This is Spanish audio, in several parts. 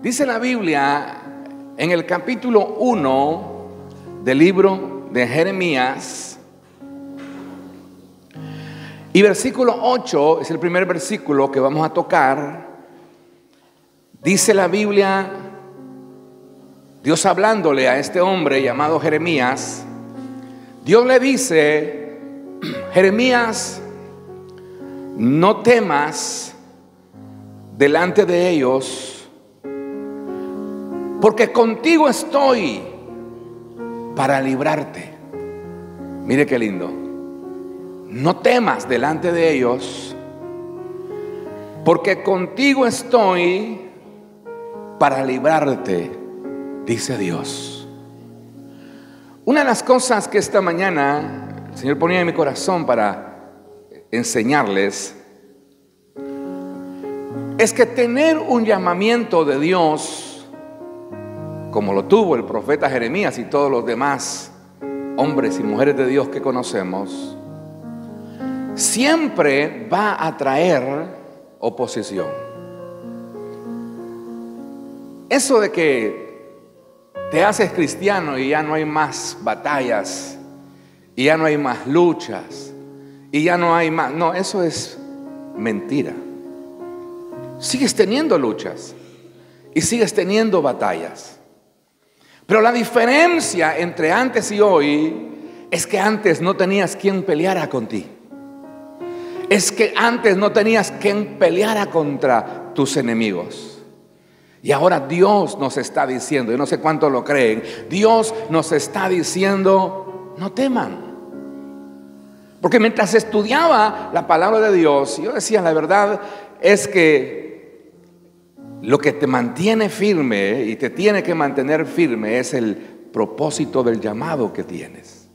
Dice la Biblia en el capítulo 1 del libro de Jeremías y versículo 8 es el primer versículo que vamos a tocar. Dice la Biblia, Dios hablándole a este hombre llamado Jeremías, Dios le dice: Jeremías, no temas delante de ellos, porque contigo estoy para librarte. Mire qué lindo. No temas delante de ellos, porque contigo estoy para librarte, dice Dios. Una de las cosas que esta mañana el Señor ponía en mi corazón para enseñarles es que tener un llamamiento de Dios, como lo tuvo el profeta Jeremías y todos los demás hombres y mujeres de Dios que conocemos, siempre va a traer oposición. Eso de que te haces cristiano y ya no hay más batallas, y ya no hay más luchas, y ya no hay más... No, eso es mentira. Sigues teniendo luchas y sigues teniendo batallas. Pero la diferencia entre antes y hoy es que antes no tenías quien peleara con ti. Es que antes no tenías quien peleara contra tus enemigos. Y ahora Dios nos está diciendo, yo no sé cuántos lo creen, Dios nos está diciendo: no teman. Porque mientras estudiaba la palabra de Dios, yo decía, la verdad es que lo que te mantiene firme y te tiene que mantener firme es el propósito del llamado que tienes.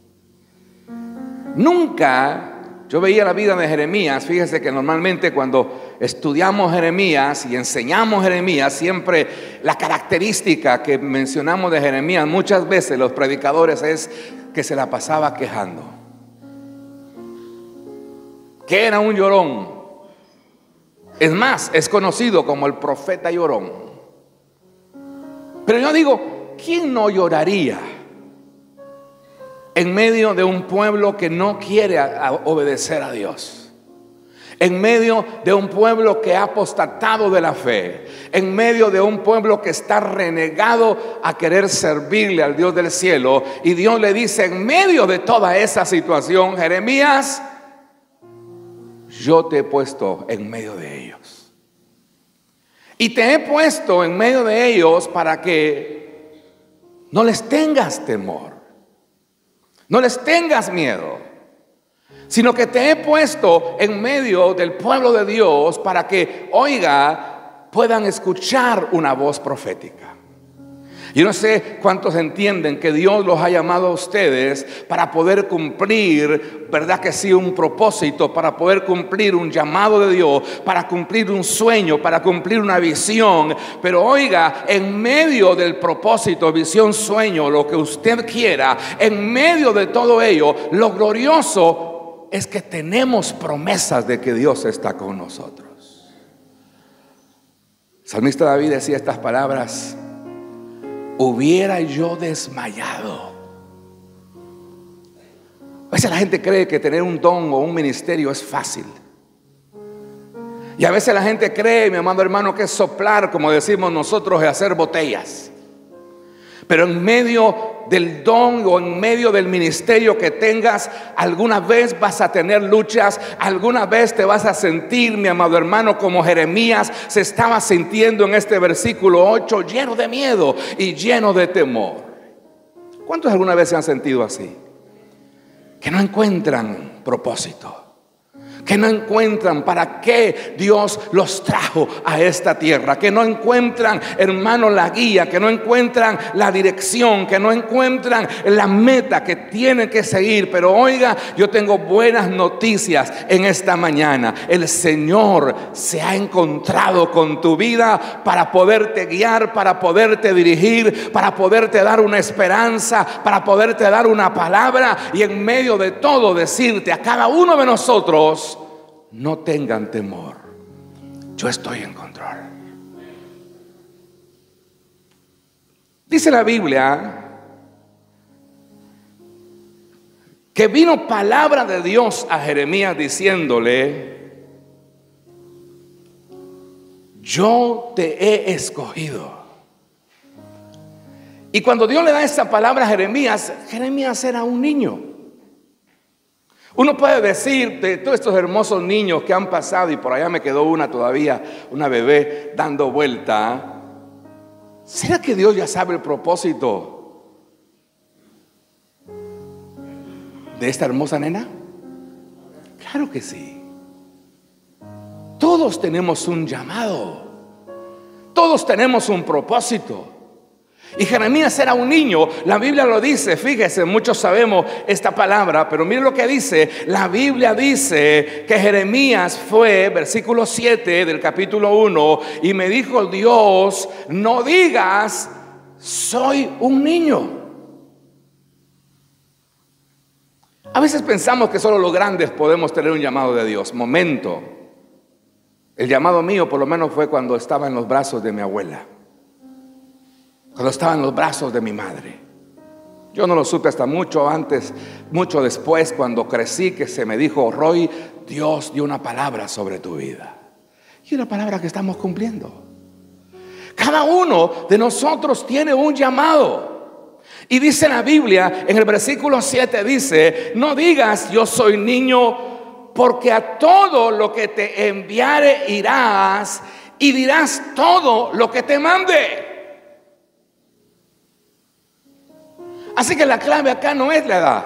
Nunca... Yo veía la vida de Jeremías. Fíjese que normalmente cuando estudiamos Jeremías y enseñamos Jeremías, siempre la característica que mencionamos de Jeremías muchas veces los predicadores es que se la pasaba quejando, que era un llorón. Es más, es conocido como el profeta llorón. Pero yo digo, ¿quién no lloraría en medio de un pueblo que no quiere obedecer a Dios? En medio de un pueblo que ha apostatado de la fe, en medio de un pueblo que está renegado a querer servirle al Dios del cielo. Y Dios le dice en medio de toda esa situación: Jeremías, yo te he puesto en medio de ellos. Y te he puesto en medio de ellos para que no les tengas temor, no les tengas miedo, sino que te he puesto en medio del pueblo de Dios para que, oiga, puedan escuchar una voz profética. Yo no sé cuántos entienden que Dios los ha llamado a ustedes para poder cumplir, ¿verdad que sí?, un propósito, para poder cumplir un llamado de Dios, para cumplir un sueño, para cumplir una visión. Pero oiga, en medio del propósito, visión, sueño, lo que usted quiera, en medio de todo ello, lo glorioso es que tenemos promesas de que Dios está con nosotros. El salmista David decía estas palabras: hubiera yo desmayado. A veces la gente cree que tener un don o un ministerio es fácil. Y a veces la gente cree, mi amado hermano, que es soplar, como decimos nosotros, y hacer botellas. Pero en medio del don o en medio del ministerio que tengas, alguna vez vas a tener luchas, alguna vez te vas a sentir, mi amado hermano, como Jeremías se estaba sintiendo en este versículo 8, lleno de miedo y lleno de temor. ¿Cuántos alguna vez se han sentido así? Que no encuentran propósito, que no encuentran para qué Dios los trajo a esta tierra, que no encuentran, hermano, la guía, que no encuentran la dirección, que no encuentran la meta que tienen que seguir. Pero oiga, yo tengo buenas noticias en esta mañana. El Señor se ha encontrado con tu vida para poderte guiar, para poderte dirigir, para poderte dar una esperanza, para poderte dar una palabra, y en medio de todo decirte a cada uno de nosotros: no tengan temor, yo estoy en control. Dice la Biblia que vino palabra de Dios a Jeremías diciéndole: yo te he escogido. Y cuando Dios le da esta palabra a Jeremías, Jeremías era un niño. Uno puede decir de todos estos hermosos niños que han pasado, y por allá me quedó una todavía, una bebé dando vuelta, ¿será que Dios ya sabe el propósito de esta hermosa nena? Claro que sí. Todos tenemos un llamado, todos tenemos un propósito. Y Jeremías era un niño, la Biblia lo dice, fíjese, muchos sabemos esta palabra, pero miren lo que dice, la Biblia dice que Jeremías fue, versículo 7 del capítulo 1, y me dijo Dios, no digas, soy un niño. A veces pensamos que solo los grandes podemos tener un llamado de Dios. Momento, el llamado mío por lo menos fue cuando estaba en los brazos de mi abuela, cuando estaba en los brazos de mi madre. Yo no lo supe hasta mucho antes, mucho después, cuando crecí, que se me dijo: Roy, Dios dio una palabra sobre tu vida. Y una palabra que estamos cumpliendo. Cada uno de nosotros tiene un llamado. Y dice la Biblia, en el versículo 7 dice: no digas yo soy niño, porque a todo lo que te enviare irás y dirás todo lo que te mande. Así que la clave acá no es la edad.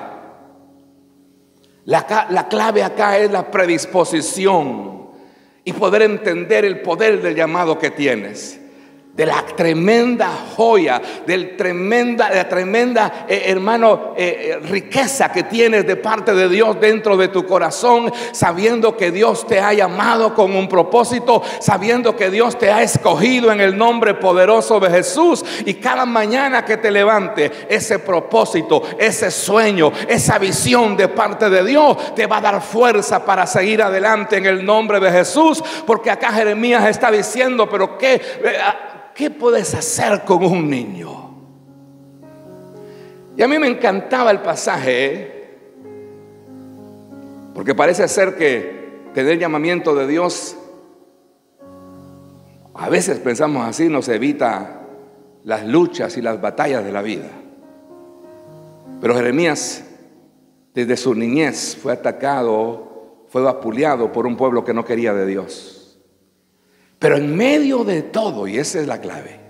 La clave acá es la predisposición y poder entender el poder del llamado que tienes. De la tremenda joya, de la tremenda hermano, riqueza que tienes de parte de Dios dentro de tu corazón, sabiendo que Dios te ha llamado con un propósito, sabiendo que Dios te ha escogido en el nombre poderoso de Jesús. Y cada mañana que te levante, ese propósito, ese sueño, esa visión de parte de Dios te va a dar fuerza para seguir adelante en el nombre de Jesús. Porque acá Jeremías está diciendo: pero ¿qué puedes hacer con un niño? Y a mí me encantaba el pasaje, porque parece ser que tener llamamiento de Dios, a veces pensamos así, nos evita las luchas y las batallas de la vida. Pero Jeremías, desde su niñez, fue atacado, fue vapuleado por un pueblo que no quería de Dios. Pero en medio de todo, y esa es la clave,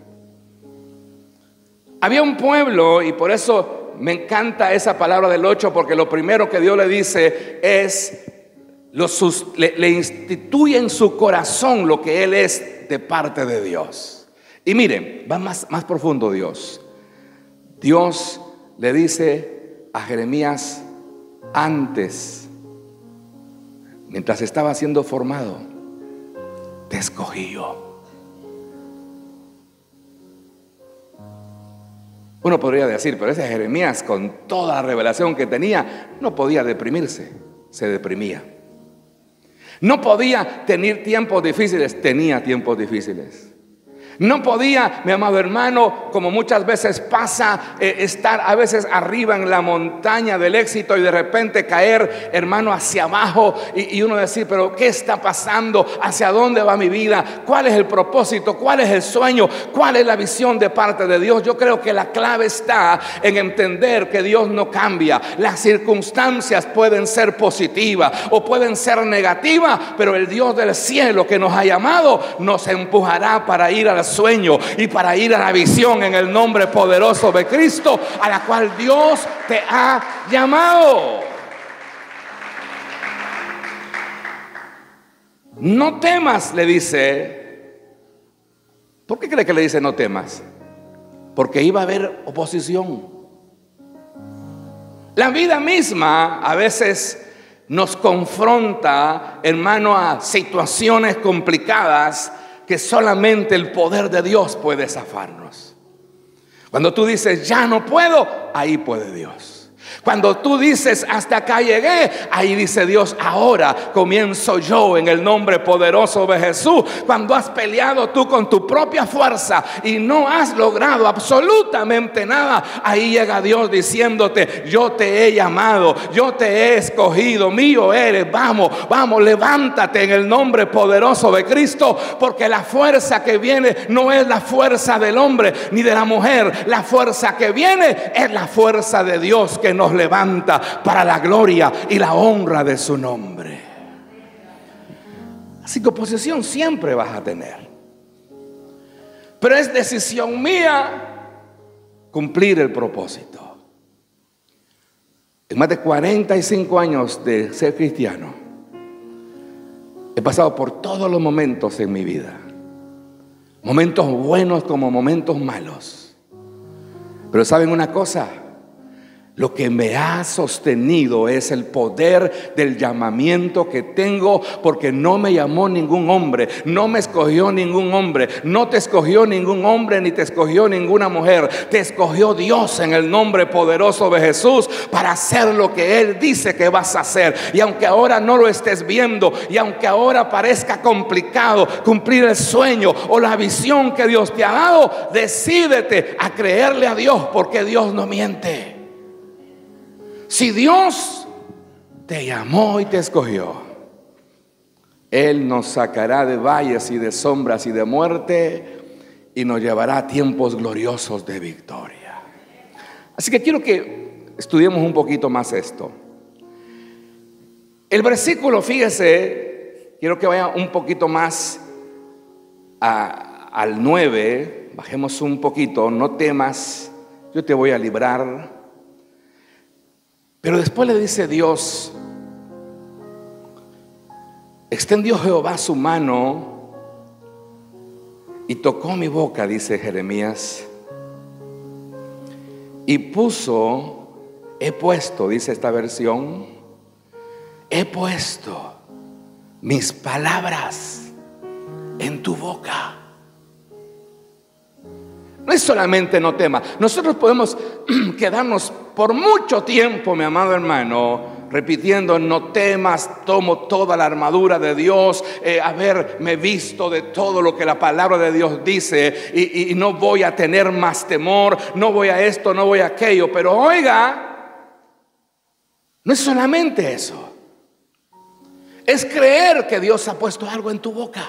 había un pueblo, y por eso me encanta esa palabra del 8, porque lo primero que Dios le dice es, le instituye en su corazón lo que Él es de parte de Dios. Y miren, va más profundo Dios. Dios le dice a Jeremías antes, mientras estaba siendo formado: te escogí yo. Uno podría decir: pero ese Jeremías, con toda la revelación que tenía, no podía deprimirse. Se deprimía. No podía tener tiempos difíciles. Tenía tiempos difíciles. No podía, mi amado hermano, como muchas veces pasa, estar a veces arriba en la montaña del éxito y de repente caer, hermano, hacia abajo y uno decir: pero ¿qué está pasando? ¿Hacia dónde va mi vida? ¿Cuál es el propósito? ¿Cuál es el sueño? ¿Cuál es la visión de parte de Dios? Yo creo que la clave está en entender que Dios no cambia. Las circunstancias pueden ser positivas o pueden ser negativas, pero el Dios del cielo que nos ha llamado nos empujará para ir al sueño y para ir a la visión en el nombre poderoso de Cristo, a la cual Dios te ha llamado. No temas, le dice. ¿Por qué cree que le dice no temas? Porque iba a haber oposición. La vida misma a veces nos confronta, hermano, a situaciones complicadas que solamente el poder de Dios puede zafarnos. Cuando tú dices: ya no puedo, ahí puede Dios. Cuando tú dices hasta acá llegué, ahí dice Dios, ahora comienzo yo en el nombre poderoso de Jesús. Cuando has peleado tú con tu propia fuerza y no has logrado absolutamente nada, ahí llega Dios diciéndote, yo te he llamado, yo te he escogido, mío eres, vamos, vamos, levántate en el nombre poderoso de Cristo, porque la fuerza que viene no es la fuerza del hombre ni de la mujer. La fuerza que viene es la fuerza de Dios, que nos levanta para la gloria y la honra de su nombre. Así que oposición siempre vas a tener, pero es decisión mía cumplir el propósito. En más de 45 años de ser cristiano, he pasado por todos los momentos en mi vida, momentos buenos como momentos malos. Pero ¿saben una cosa? Lo que me ha sostenido es el poder del llamamiento que tengo, porque no me llamó ningún hombre, no me escogió ningún hombre, no te escogió ningún hombre, ni te escogió ninguna mujer. Te escogió Dios en el nombre poderoso de Jesús para hacer lo que Él dice que vas a hacer. Y aunque ahora no lo estés viendo, y aunque ahora parezca complicado cumplir el sueño o la visión que Dios te ha dado, decídete a creerle a Dios, porque Dios no miente. Si Dios te llamó y te escogió, Él nos sacará de valles y de sombras y de muerte, y nos llevará a tiempos gloriosos de victoria. Así que quiero que estudiemos un poquito más esto. El versículo, fíjese, quiero que vaya un poquito más al 9. Bajemos un poquito. No temas, yo te voy a librar. Pero después le dice Dios, extendió Jehová su mano y tocó mi boca, dice Jeremías, y he puesto, dice esta versión, he puesto mis palabras en tu boca. No es solamente no temas. Nosotros podemos quedarnos por mucho tiempo, mi amado hermano, repitiendo no temas, tomo toda la armadura de Dios, me visto de todo lo que la palabra de Dios dice, y no voy a tener más temor, no voy a esto, no voy a aquello. Pero oiga, no es solamente eso, es creer que Dios ha puesto algo en tu boca.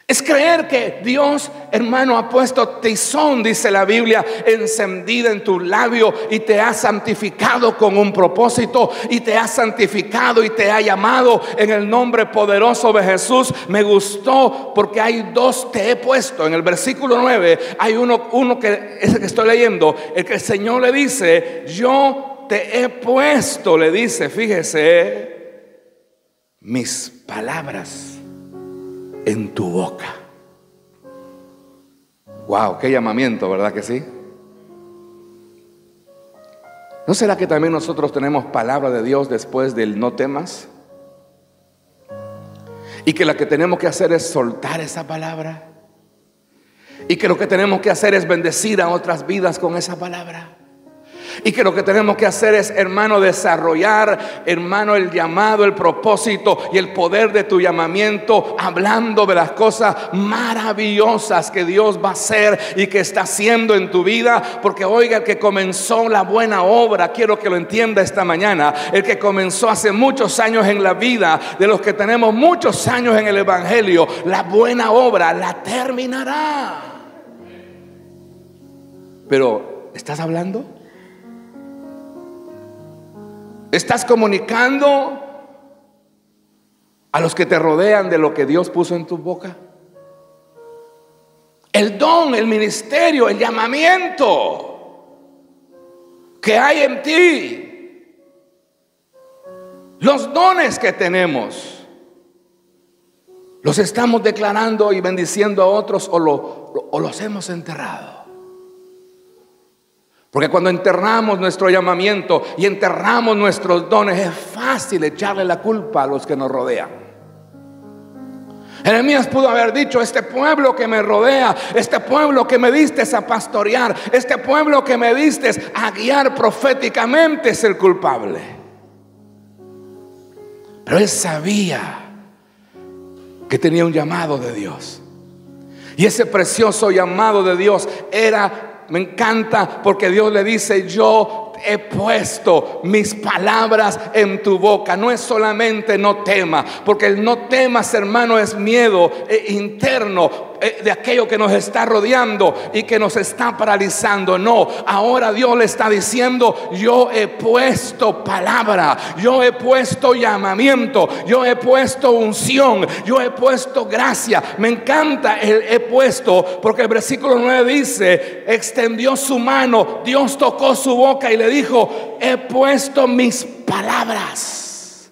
Es creer que Dios, hermano, ha puesto tizón, dice la Biblia, encendida en tu labio, y te ha santificado con un propósito, y te ha santificado y te ha llamado en el nombre poderoso de Jesús. Me gustó porque hay dos te he puesto. En el versículo 9 hay uno que es el que estoy leyendo, el que el Señor le dice, yo te he puesto, le dice, fíjese, mis palabras en tu boca. Wow, qué llamamiento, ¿verdad que sí? ¿No será que también nosotros tenemos palabra de Dios después del no temas? Y que lo que tenemos que hacer es soltar esa palabra. Y que lo que tenemos que hacer es bendecir a otras vidas con esa palabra. Y que lo que tenemos que hacer es, hermano, desarrollar, hermano, el llamado, el propósito y el poder de tu llamamiento, hablando de las cosas maravillosas que Dios va a hacer y que está haciendo en tu vida. Porque oiga, el que comenzó la buena obra, quiero que lo entienda esta mañana, el que comenzó hace muchos años en la vida de los que tenemos muchos años en el evangelio, la buena obra la terminará. Pero, ¿estás hablando? ¿Estás comunicando a los que te rodean de lo que Dios puso en tu boca? El don, el ministerio, el llamamiento que hay en ti, los dones que tenemos, ¿los estamos declarando y bendiciendo a otros o los hemos enterrado? Porque cuando enterramos nuestro llamamiento y enterramos nuestros dones, es fácil echarle la culpa a los que nos rodean. Jeremías pudo haber dicho: este pueblo que me rodea, este pueblo que me diste a pastorear, este pueblo que me diste a guiar proféticamente es el culpable. Pero él sabía que tenía un llamado de Dios. Y ese precioso llamado de Dios era, me encanta, porque Dios le dice: yo he puesto mis palabras en tu boca. No es solamente no temas, porque el no temas, hermano, es miedo interno de aquello que nos está rodeando y que nos está paralizando. No, ahora Dios le está diciendo: yo he puesto palabra, yo he puesto llamamiento, yo he puesto unción, yo he puesto gracia. Me encanta el he puesto, porque el versículo 9 dice: extendió su mano, Dios tocó su boca y le dijo: he puesto mis palabras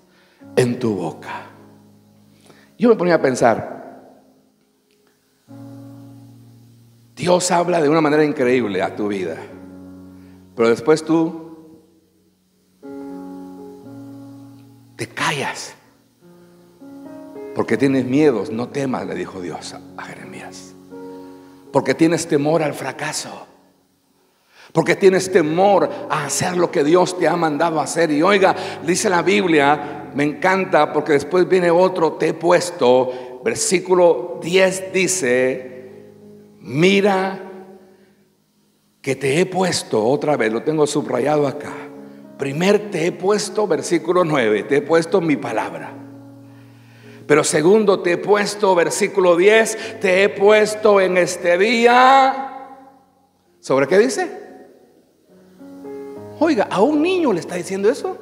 en tu boca. Yo me ponía a pensar, Dios habla de una manera increíble a tu vida, pero después tú te callas porque tienes miedos. No temas, le dijo Dios a Jeremías, porque tienes temor al fracaso, porque tienes temor a hacer lo que Dios te ha mandado a hacer. Y oiga, dice la Biblia, me encanta, porque después viene otro: te he puesto. Versículo 10 dice: mira que te he puesto, otra vez lo tengo subrayado acá. Primer, te he puesto, versículo 9, te he puesto mi palabra. Pero segundo, te he puesto, versículo 10, te he puesto en este día. ¿Sobre qué dice? Oiga, a un niño le está diciendo eso.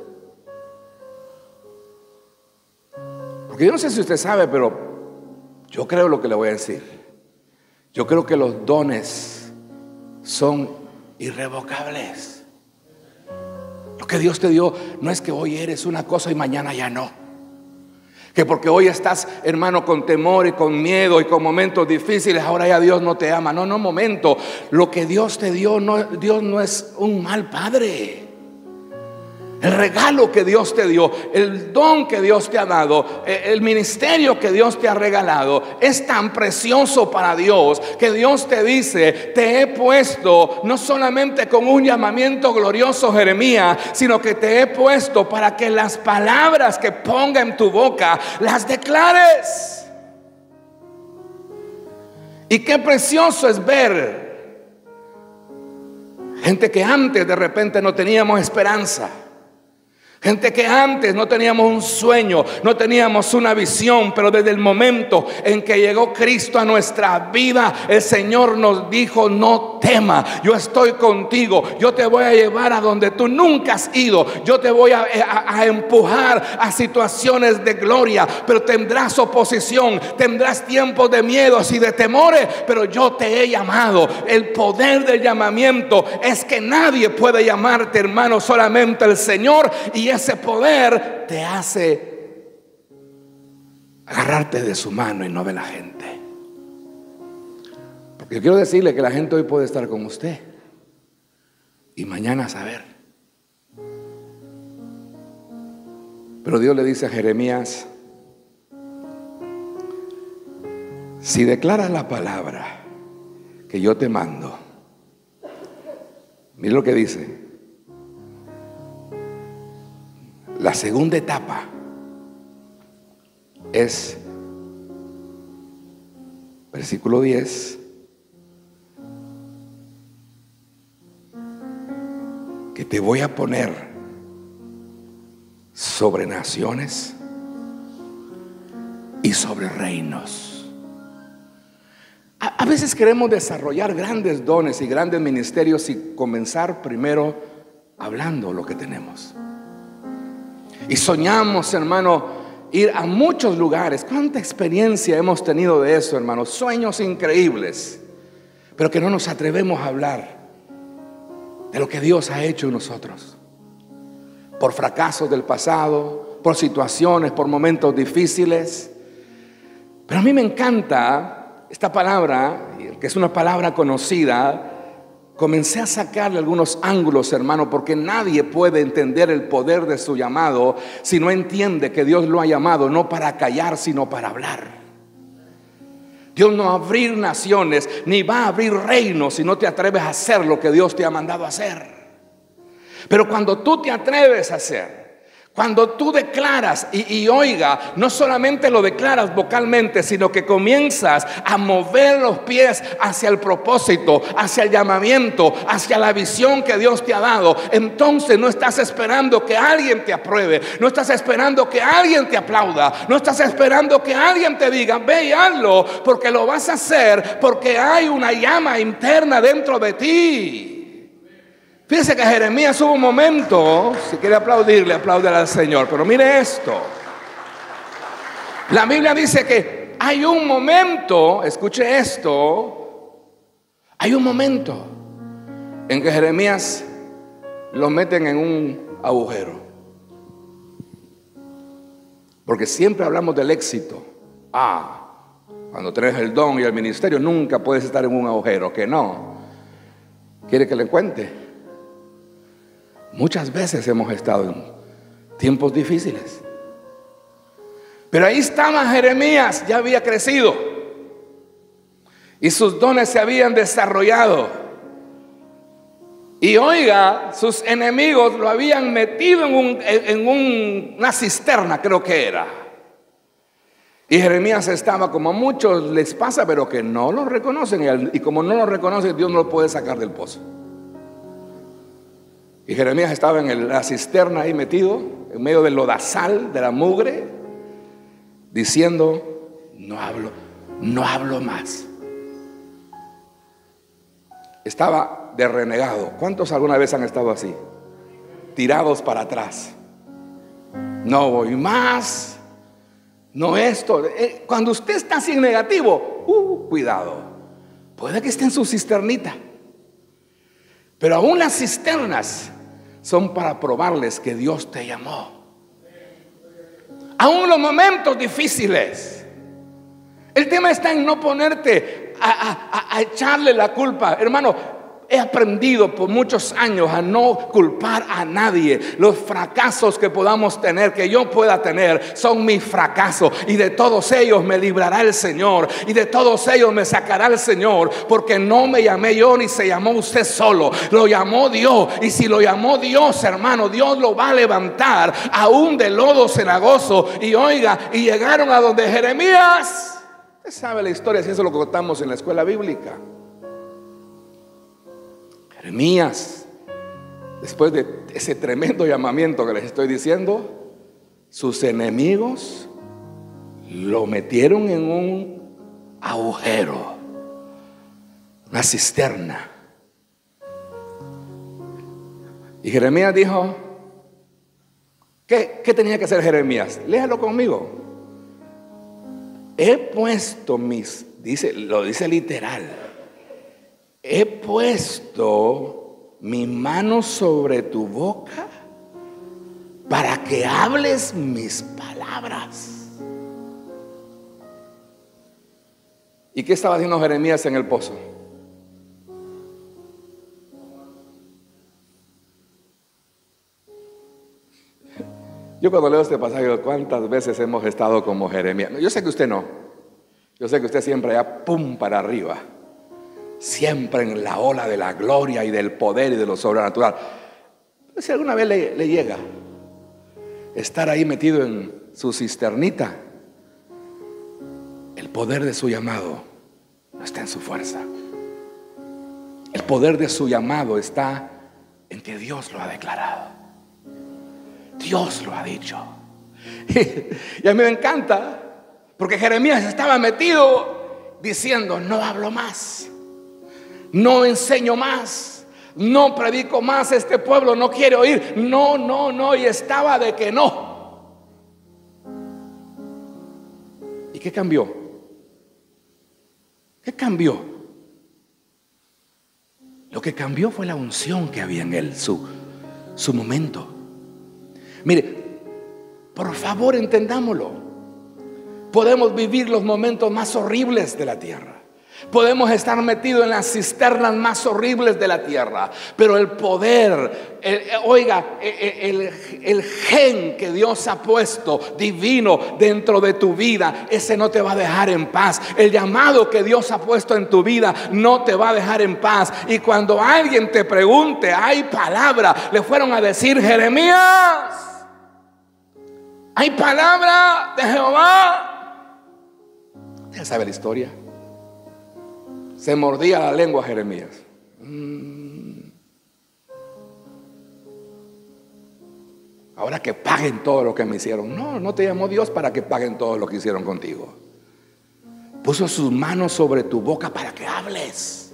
Porque yo no sé si usted sabe, pero yo creo lo que le voy a decir. Yo creo que los dones son irrevocables. Lo que Dios te dio no es que hoy eres una cosa y mañana ya no. Que porque hoy estás, hermano, con temor y con miedo y con momentos difíciles, ahora ya Dios no te ama. No, momento. Lo que Dios te dio, Dios no es un mal padre. El regalo que Dios te dio, el don que Dios te ha dado, el ministerio que Dios te ha regalado, es tan precioso para Dios que Dios te dice: te he puesto no solamente con un llamamiento glorioso, Jeremías, sino que te he puesto para que las palabras que ponga en tu boca las declares. Y qué precioso es ver gente que antes de repente no teníamos esperanza. Gente que antes no teníamos un sueño, no teníamos una visión, pero desde el momento en que llegó Cristo a nuestra vida, el Señor nos dijo: no temas, yo estoy contigo, yo te voy a llevar a donde tú nunca has ido, yo te voy a empujar a situaciones de gloria, pero tendrás oposición, tendrás tiempos de miedos y de temores, pero yo te he llamado. El poder del llamamiento es que nadie puede llamarte, hermano, solamente el Señor, y ese poder te hace agarrarte de su mano y no de la gente. Porque yo quiero decirle que la gente hoy puede estar con usted y mañana saber. Pero Dios le dice a Jeremías: si declaras la palabra que yo te mando, mira lo que dice. La segunda etapa es versículo 10, que te voy a poner sobre naciones y sobre reinos. A veces queremos desarrollar grandes dones y grandes ministerios y comenzar primero hablando lo que tenemos. Y soñamos, hermano, ir a muchos lugares. ¿Cuánta experiencia hemos tenido de eso, hermano? Sueños increíbles, pero que no nos atrevemos a hablar de lo que Dios ha hecho en nosotros. Por fracasos del pasado, por situaciones, por momentos difíciles. Pero a mí me encanta esta palabra, que es una palabra conocida. Comencé a sacarle algunos ángulos, hermano, porque nadie puede entender el poder de su llamado si no entiende que Dios lo ha llamado no para callar, sino para hablar. Dios no va a abrir naciones ni va a abrir reinos si no te atreves a hacer lo que Dios te ha mandado a hacer. Pero cuando tú te atreves a hacer, cuando tú declaras y oiga, no solamente lo declaras vocalmente, sino que comienzas a mover los pies hacia el propósito, hacia el llamamiento, hacia la visión que Dios te ha dado, entonces no estás esperando que alguien te apruebe, no estás esperando que alguien te aplauda, no estás esperando que alguien te diga ve y hazlo, porque lo vas a hacer porque hay una llama interna dentro de ti. Fíjese que Jeremías hubo un momento, si quiere aplaudirle, apláudele al Señor, pero mire esto. La Biblia dice que hay un momento, escuche esto, hay un momento en que Jeremías lo meten en un agujero. Porque siempre hablamos del éxito. Cuando tenés el don y el ministerio nunca puedes estar en un agujero, que no. ¿Quiere que le cuente? Muchas veces hemos estado en tiempos difíciles. Pero ahí estaba Jeremías, ya había crecido y sus dones se habían desarrollado. Y oiga, sus enemigos lo habían metido en una cisterna, creo que era. Y Jeremías estaba, como a muchos les pasa, pero que no lo reconocen. Y como no lo reconocen, Dios no lo puede sacar del pozo. Y Jeremías estaba en la cisterna ahí metido, en medio del lodazal, de la mugre, diciendo, no hablo más. Estaba de renegado. ¿Cuántos alguna vez han estado así? Tirados para atrás. No voy más. No esto. Cuando usted está así negativo, cuidado. Puede que esté en su cisternita. Pero aún las cisternas son para probarles que Dios te llamó. Aún los momentos difíciles. El tema está en no ponerte a echarle la culpa. Hermano, he aprendido por muchos años a no culpar a nadie. Los fracasos que podamos tener, que yo pueda tener, son mis fracasos. Y de todos ellos me librará el Señor. Y de todos ellos me sacará el Señor. Porque no me llamé yo ni se llamó usted solo. Lo llamó Dios. Y si lo llamó Dios, hermano, Dios lo va a levantar aún de lodo cenagoso. Y oiga, y llegaron a donde Jeremías. Usted sabe la historia, si eso lo contamos en la escuela bíblica. Jeremías, después de ese tremendo llamamiento que les estoy diciendo, sus enemigos lo metieron en un agujero, una cisterna. Y Jeremías dijo, ¿qué tenía que hacer Jeremías? Léalo conmigo. He puesto lo dice literal. He puesto mi mano sobre tu boca para que hables mis palabras. ¿Y qué estaba haciendo Jeremías en el pozo? Yo cuando leo este pasaje, ¿cuántas veces hemos estado como Jeremías? Yo sé que usted no. Yo sé que usted siempre allá, pum, para arriba. Siempre en la ola de la gloria y del poder y de lo sobrenatural. Pero si alguna vez le llega estar ahí metido en su cisternita, el poder de su llamado no está en su fuerza. El poder de su llamado está en que Dios lo ha declarado. Dios lo ha dicho. Y a mí me encanta, porque Jeremías estaba metido diciendo, no hablo más. No enseño más, no predico más, este pueblo no quiere oír, no, y estaba de que no. ¿Y qué cambió? ¿Qué cambió? Lo que cambió fue la unción que había en él, su momento. Mire, por favor entendámoslo. Podemos vivir los momentos más horribles de la tierra. Podemos estar metidos en las cisternas más horribles de la tierra, pero el poder, el gen que Dios ha puesto divino dentro de tu vida, ese no te va a dejar en paz. El llamado que Dios ha puesto en tu vida no te va a dejar en paz. Y cuando alguien te pregunte, hay palabra, le fueron a decir: Jeremías, hay palabra de Jehová. Ya sabe la historia. Se mordía la lengua Jeremías. Ahora que paguen todo lo que me hicieron. No, no te llamó Dios para que paguen todo lo que hicieron contigo. Puso sus manos sobre tu boca para que hables.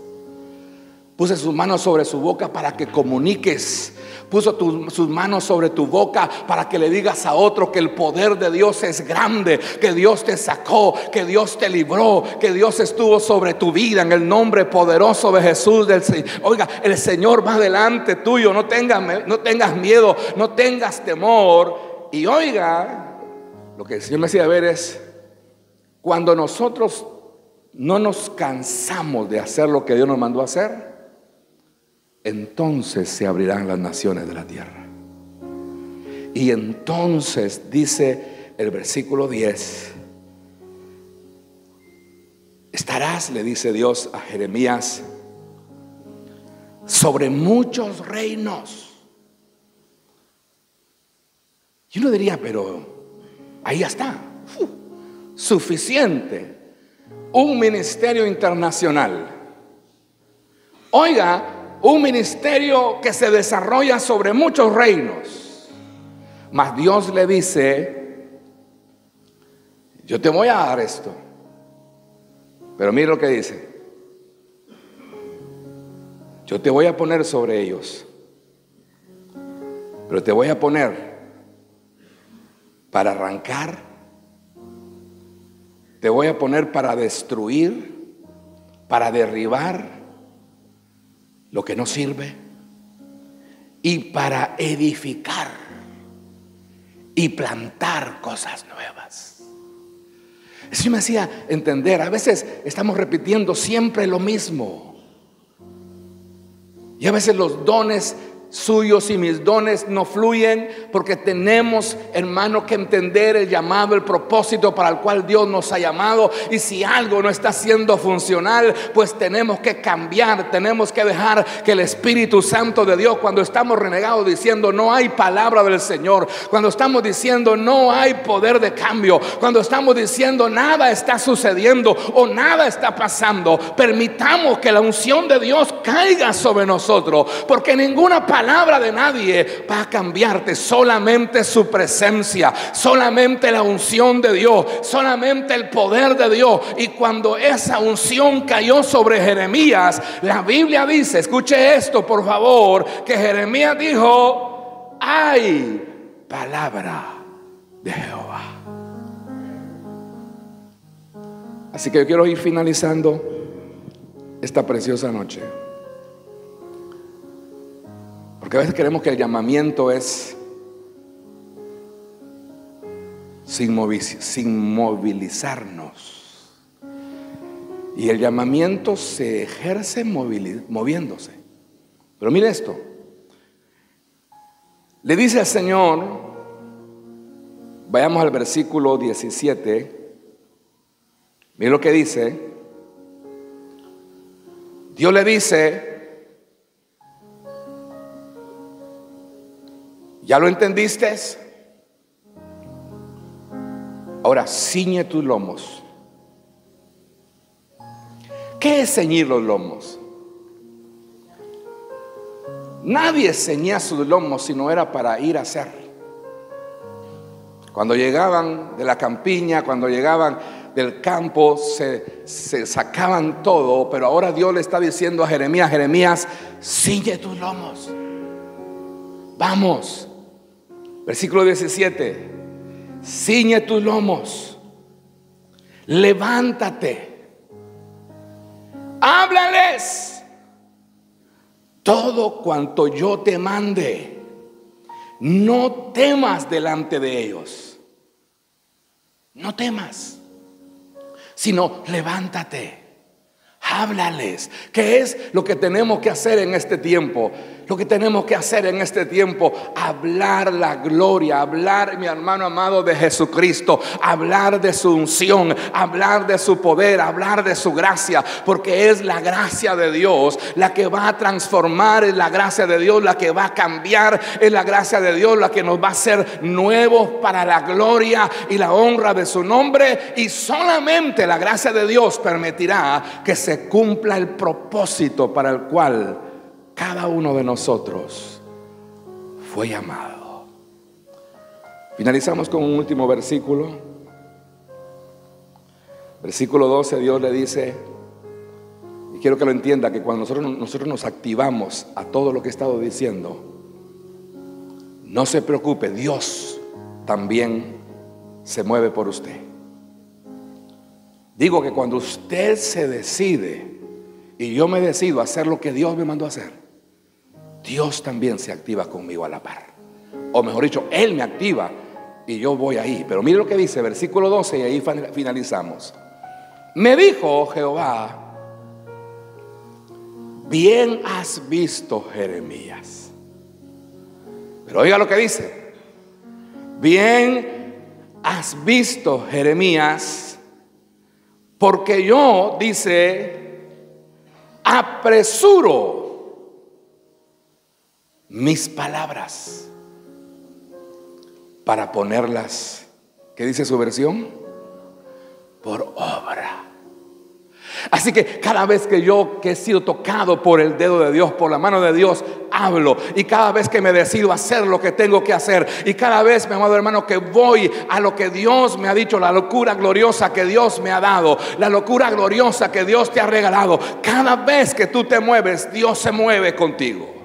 Puso sus manos sobre su boca para que comuniques. Puso sus manos sobre tu boca para que le digas a otro que el poder de Dios es grande, que Dios te sacó, que Dios te libró, que Dios estuvo sobre tu vida en el nombre poderoso de Jesús del Señor. Oiga, el Señor va delante tuyo. No tengas miedo, no tengas temor. Y oiga, lo que el Señor me hacía ver es: cuando nosotros no nos cansamos de hacer lo que Dios nos mandó a hacer, entonces se abrirán las naciones de la tierra. Y entonces dice el versículo 10: estarás, le dice Dios a Jeremías, sobre muchos reinos. Y uno diría: pero ahí está, suficiente, un ministerio internacional. Oiga, un ministerio que se desarrolla sobre muchos reinos. Mas Dios le dice: yo te voy a dar esto. Pero mire lo que dice: yo te voy a poner sobre ellos, pero te voy a poner para arrancar, te voy a poner para destruir, para derribar lo que no sirve, y para edificar y plantar cosas nuevas. Eso me hacía entender. A veces estamos repitiendo siempre lo mismo, y a veces los dones suyos y mis dones no fluyen, porque tenemos, hermano, que entender el llamado, el propósito para el cual Dios nos ha llamado. Y si algo no está siendo funcional, pues tenemos que cambiar, tenemos que dejar que el Espíritu Santo de Dios, cuando estamos renegados diciendo no hay palabra del Señor, cuando estamos diciendo no hay poder de cambio, cuando estamos diciendo nada está sucediendo o nada está pasando, permitamos que la unción de Dios caiga sobre nosotros, porque ninguna palabra de nadie va a cambiarte. Solamente su presencia, solamente la unción de Dios, solamente el poder de Dios. Y cuando esa unción cayó sobre Jeremías, la Biblia dice, escuche esto por favor, que Jeremías dijo: hay palabra de Jehová. Así que yo quiero ir finalizando esta preciosa noche, porque a veces creemos que el llamamiento es sin movilizarnos. Y el llamamiento se ejerce moviéndose. Pero mire esto. Le dice al Señor, vayamos al versículo 17. Mire lo que dice. Dios le dice: ¿ya lo entendiste? Ahora ciñe tus lomos. ¿Qué es ceñir los lomos? Nadie ceñía sus lomos si no era para ir a hacer. Cuando llegaban de la campiña, cuando llegaban del campo, se sacaban todo. Pero ahora Dios le está diciendo a Jeremías: Jeremías, ciñe tus lomos. Vamos. Versículo 17: ciñe tus lomos, levántate, háblales todo cuanto yo te mande. No temas delante de ellos, no temas, sino levántate, Háblales. ¿Qué es lo que tenemos que hacer en este tiempo? Lo que tenemos que hacer en este tiempo, hablar la gloria, hablar, mi hermano amado, de Jesucristo, hablar de su unción, hablar de su poder, hablar de su gracia, porque es la gracia de Dios la que va a transformar, es la gracia de Dios la que va a cambiar, es la gracia de Dios la que nos va a hacer nuevos para la gloria y la honra de su nombre. Y solamente la gracia de Dios permitirá que se cumpla el propósito para el cual cada uno de nosotros fue llamado. Finalizamos con un último versículo. Versículo 12, Dios le dice, y quiero que lo entienda, que cuando nosotros nos activamos a todo lo que he estado diciendo, no se preocupe, Dios también se mueve por usted. Digo que cuando usted se decide y yo me decido a hacer lo que Dios me mandó a hacer, Dios también se activa conmigo a la par. O mejor dicho, Él me activa y yo voy ahí. Pero mire lo que dice, versículo 12, y ahí finalizamos. Me dijo Jehová, bien has visto, Jeremías. Pero oiga lo que dice. Bien has visto, Jeremías, porque yo, dice, apresuro mis palabras para ponerlas, ¿qué dice su versión? Por obra. Así que cada vez que he sido tocado por el dedo de Dios, por la mano de Dios, hablo. Y cada vez que me decido hacer lo que tengo que hacer, y cada vez, mi amado hermano, que voy a lo que Dios me ha dicho, la locura gloriosa que Dios me ha dado, la locura gloriosa que Dios te ha regalado, cada vez que tú te mueves, Dios se mueve contigo.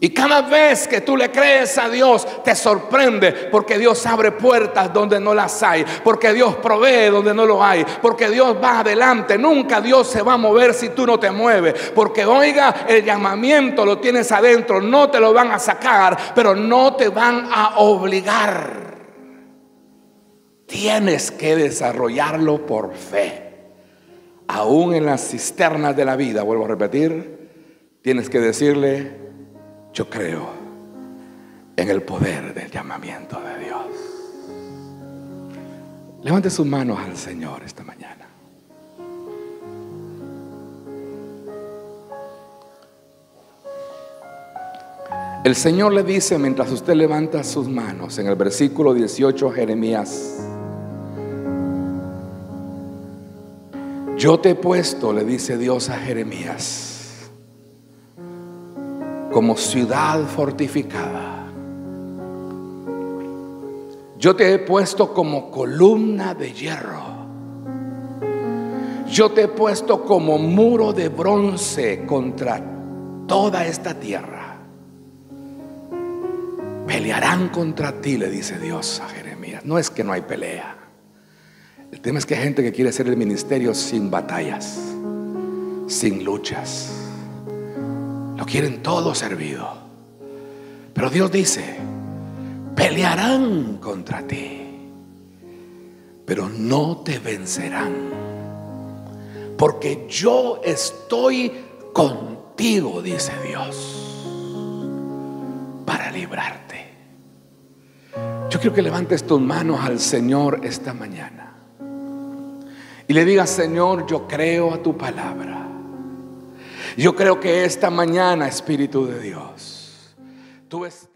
Y cada vez que tú le crees a Dios, te sorprende, porque Dios abre puertas donde no las hay, porque Dios provee donde no lo hay, porque Dios va adelante. Nunca Dios se va a mover si tú no te mueves, porque oiga, el llamamiento lo tienes adentro. No te lo van a sacar, pero no te van a obligar. Tienes que desarrollarlo por fe. Aún en las cisternas de la vida, vuelvo a repetir, tienes que decirle: yo creo en el poder del llamamiento de Dios. Levante sus manos al Señor esta mañana. El Señor le dice, mientras usted levanta sus manos, en el versículo 18, Jeremías: yo te he puesto, le dice Dios a Jeremías, como ciudad fortificada. Yo te he puesto como columna de hierro. Yo te he puesto como muro de bronce contra toda esta tierra. Pelearán contra ti, le dice Dios a Jeremías. No es que no hay pelea. El tema es que hay gente que quiere hacer el ministerio sin batallas, sin luchas. Lo quieren todo servido. Pero Dios dice: pelearán contra ti, pero no te vencerán, porque yo estoy contigo, dice Dios, para librarte. Yo quiero que levantes tus manos al Señor esta mañana y le digas: Señor, yo creo a tu palabra. Yo creo que esta mañana, Espíritu de Dios, tú estás